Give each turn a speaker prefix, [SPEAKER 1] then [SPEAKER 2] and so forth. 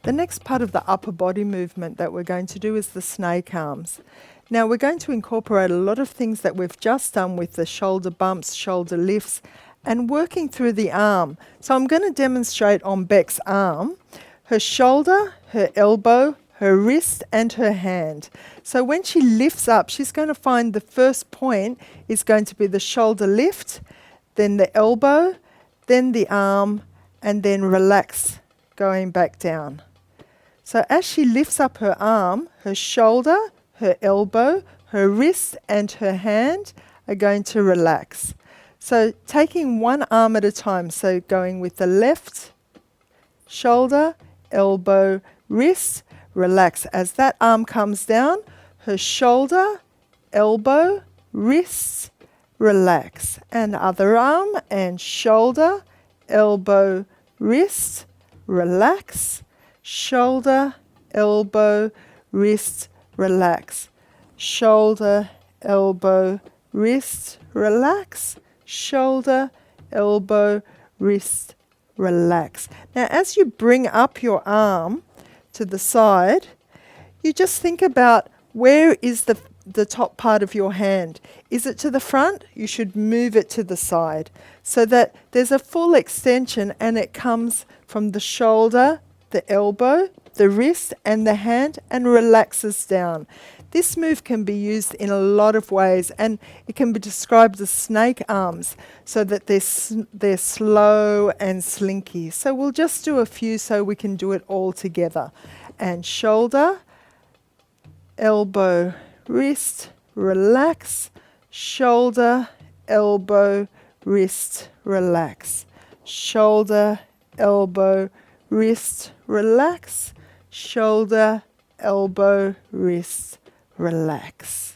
[SPEAKER 1] The next part of the upper body movement that we're going to do is the snake arms. Now we're going to incorporate a lot of things that we've just done with the shoulder bumps, shoulder lifts, and working through the arm. So I'm going to demonstrate on Beck's arm, her shoulder, her elbow, her wrist and her hand. So when she lifts up, she's going to find the first point is going to be the shoulder lift, then the elbow, then the arm, and then relax, going back down. So as she lifts up her arm, her shoulder, her elbow, her wrist and her hand are going to relax. So taking one arm at a time, so going with the left, shoulder, elbow, wrist, relax. As that arm comes down, her shoulder, elbow, wrist, relax. And other arm and shoulder, elbow, wrist, relax. Shoulder, elbow, wrist, relax. Shoulder, elbow, wrist, relax. Shoulder, elbow, wrist, relax. Now as you bring up your arm to the side, you just think about where is the top part of your hand. Is it to the front? You should move it to the side so that there's a full extension and it comes from the shoulder, the elbow, the wrist and the hand and relaxes down. This move can be used in a lot of ways and it can be described as snake arms so that they're slow and slinky. So we'll just do a few so we can do it all together. And shoulder, elbow, wrist, relax. Shoulder, elbow, wrist, relax. Shoulder, elbow, wrist, relax. Shoulder, elbow, wrist, relax.